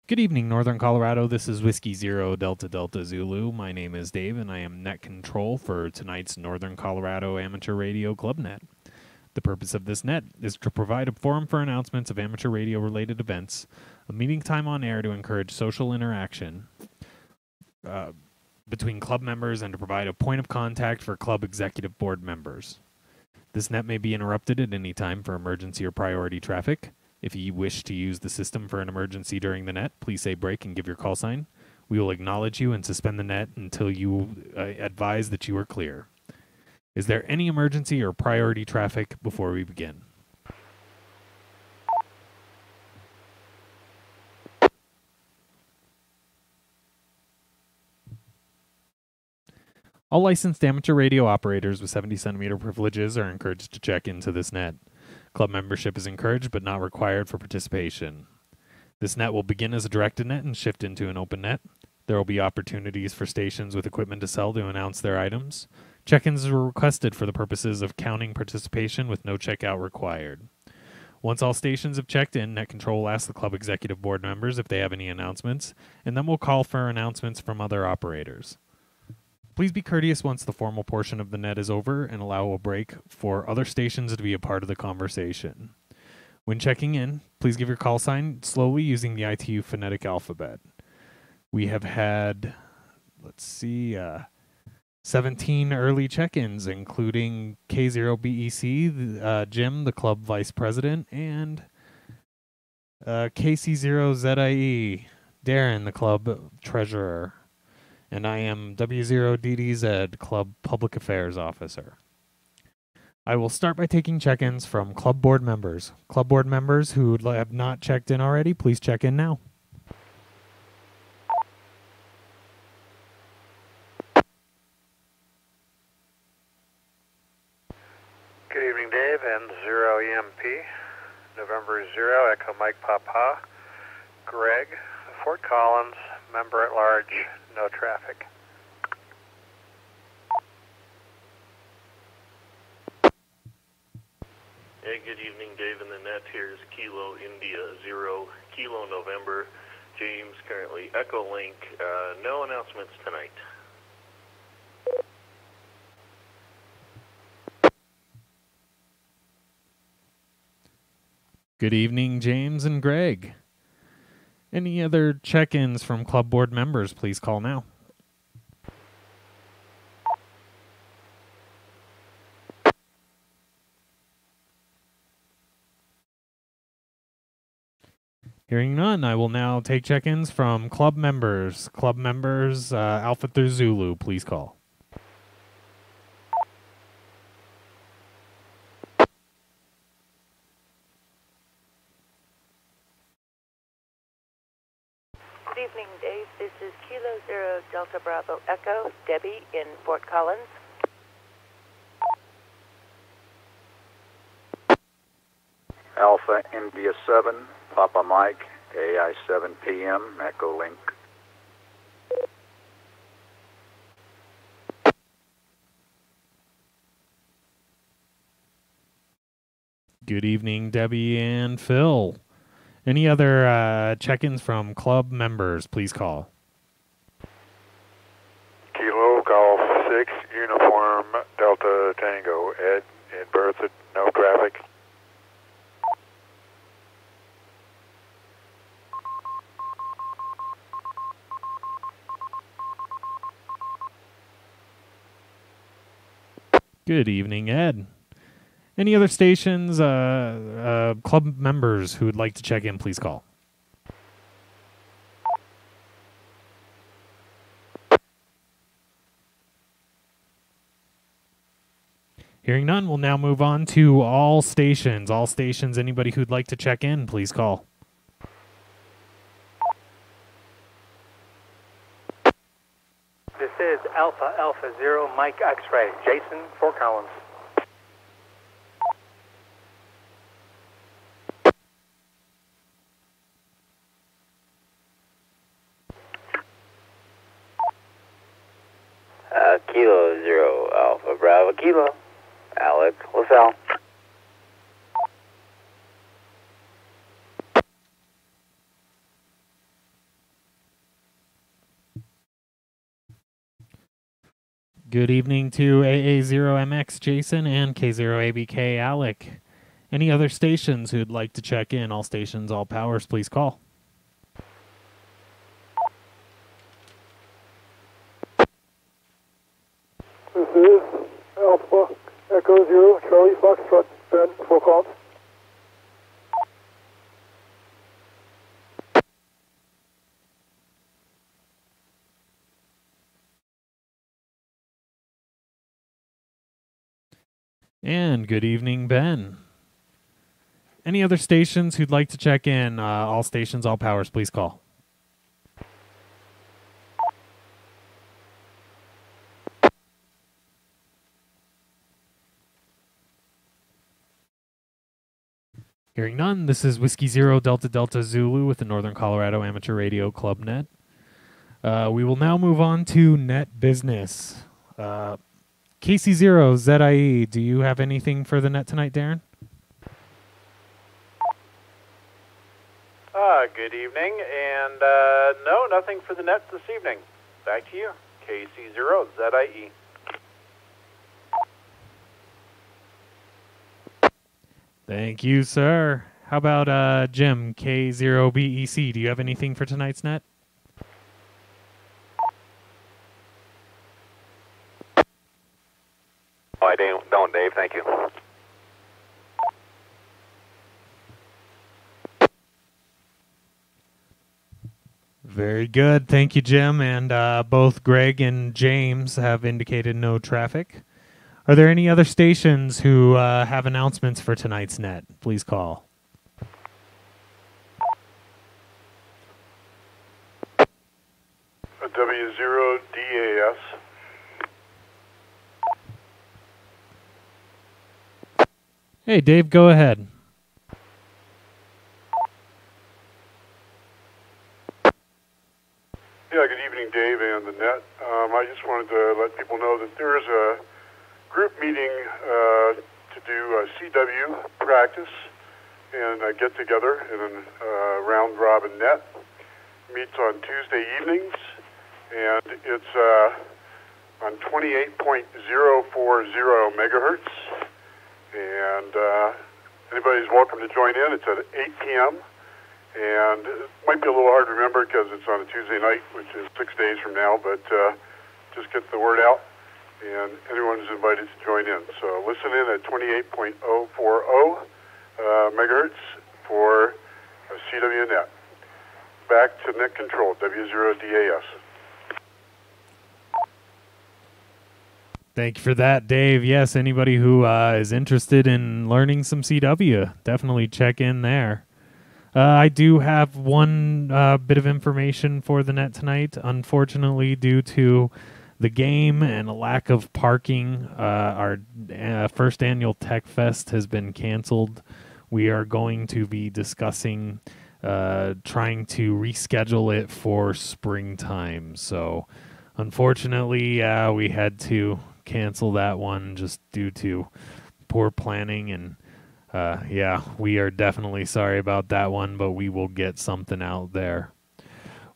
Good evening, Northern Colorado. This is Whiskey Zero Delta Delta Zulu. My name is Dave, and I am net control for tonight's Northern Colorado Amateur Radio Club Net. The purpose of this net is to provide a forum for announcements of amateur radio-related events, a meeting time on air to encourage social interaction between club members, and to provide a point of contact for club executive board members. This net may be interrupted at any time for emergency or priority traffic. If you wish to use the system for an emergency during the net, please say break and give your call sign. We will acknowledge you and suspend the net until you advise that you are clear. Is there any emergency or priority traffic before we begin? All licensed amateur radio operators with 70 centimeter privileges are encouraged to check into this net. Club membership is encouraged but not required for participation. This net will begin as a directed net and shift into an open net. There will be opportunities for stations with equipment to sell to announce their items. Check-ins are requested for the purposes of counting participation with no checkout required. Once all stations have checked in, Net Control will ask the club executive board members if they have any announcements, and then we'll call for announcements from other operators. Please be courteous once the formal portion of the net is over and allow a break for other stations to be a part of the conversation. When checking in, please give your call sign slowly using the ITU phonetic alphabet. We have had, 17 early check-ins, including K0BEC, Jim, the club vice president, and KC0ZIE, Darren, the club treasurer. And I am W0DDZ, Club Public Affairs Officer. I will start by taking check-ins from club board members. Club board members who have not checked in already, please check in now. Good evening, Dave, and 0 EMP, November 0, Echo Mike Papa, Greg, Fort Collins, member at large, no traffic. Hey, good evening, Dave in the net. Here's Kilo India 0, Kilo November, James, currently Echolink. No announcements tonight. Good evening, James and Greg. Any other check-ins from club board members, please call now. Hearing none, I will now take check-ins from club members. Club members, Alpha through Zulu, please call. Good evening, Dave. This is Kilo 0 Delta Bravo Echo, Debbie in Fort Collins. Alpha India 7, Papa Mike, AI 7 PM, Echolink. Good evening, Debbie and Phil. Any other check-ins from club members, please call. Kilo Golf 6, Uniform Delta Tango, Ed in Bertha, no traffic. Good evening, Ed. Any other stations, club members who would like to check in, please call. Hearing none, we'll now move on to all stations. All stations, anybody who'd like to check in, please call. This is Alpha 0, Mike X-Ray, Jason, Fort Collins. Kilo 0, Alpha Bravo Kilo, Alec LaSalle. Good evening to AA0MX Jason and K0ABK Alec. Any other stations who'd like to check in? All stations, all powers, please call. This is Alpha Echo Zero Charlie Foxtrot Ben, 4 calls. And good evening, Ben. Any other stations who'd like to check in? All stations, all powers, please call. Hearing none, this is Whiskey Zero Delta Delta Zulu with the Northern Colorado Amateur Radio Club Net. We will now move on to net business. KC0 ZIE, do you have anything for the net tonight, Darren? Good evening, and no, nothing for the net this evening. Back to you, KC0 ZIE. Thank you, sir. How about Jim, K0BEC? Do you have anything for tonight's net? Oh, I don't, Dave. Thank you. Very good. Thank you, Jim. And both Greg and James have indicated no traffic. Are there any other stations who have announcements for tonight's net? Please call. W0DAS. Hey, Dave, go ahead. Yeah, good evening, Dave and the net. I just wanted to let people know that there is a group meeting to do a CW practice and a get-together in a round-robin net. Meets on Tuesday evenings, and it's on 28.040 megahertz. And anybody's welcome to join in. It's at 8 p.m. And it might be a little hard to remember because it's on a Tuesday night, which is 6 days from now, but just get the word out, and everyone is invited to join in. So listen in at 28.040 megahertz for CW net. Back to net control, W0DAS. Thank you for that, Dave. Yes, anybody who is interested in learning some CW, definitely check in there. I do have one bit of information for the net tonight. Unfortunately, due to the game and a lack of parking, our first annual Tech Fest has been canceled. We are going to be discussing trying to reschedule it for springtime. So, unfortunately, we had to cancel that one just due to poor planning, and yeah, we are definitely sorry about that one, but we will get something out there.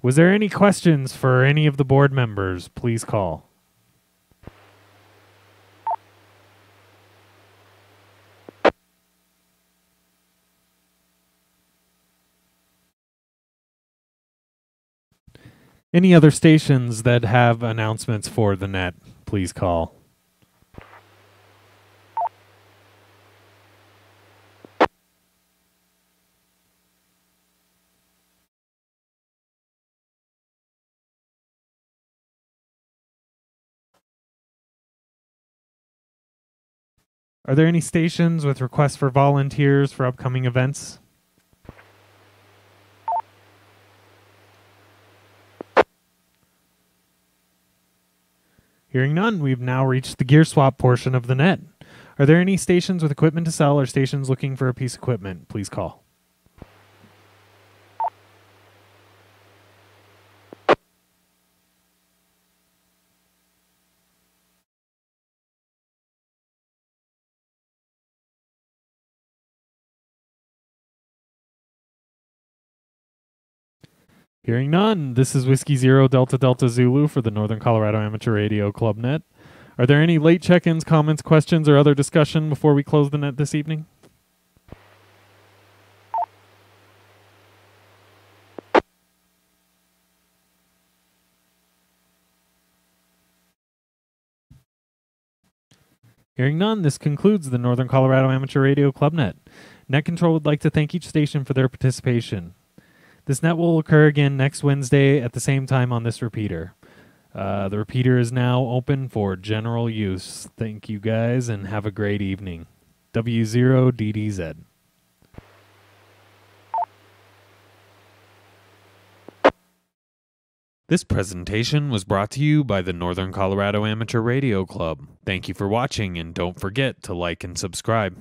Was there any questions for any of the board members? Please call. Any other stations that have announcements for the net, please call. Are there any stations with requests for volunteers for upcoming events? Hearing none, we've now reached the gear swap portion of the net. Are there any stations with equipment to sell or stations looking for a piece of equipment? Please call. Hearing none, this is Whiskey Zero Delta Delta Zulu for the Northern Colorado Amateur Radio Club Net. Are there any late check-ins, comments, questions, or other discussion before we close the net this evening? Hearing none, this concludes the Northern Colorado Amateur Radio Club Net. Net Control would like to thank each station for their participation. This net will occur again next Wednesday at the same time on this repeater. The repeater is now open for general use. Thank you guys and have a great evening. W0DDZ. This presentation was brought to you by the Northern Colorado Amateur Radio Club. Thank you for watching, and don't forget to like and subscribe.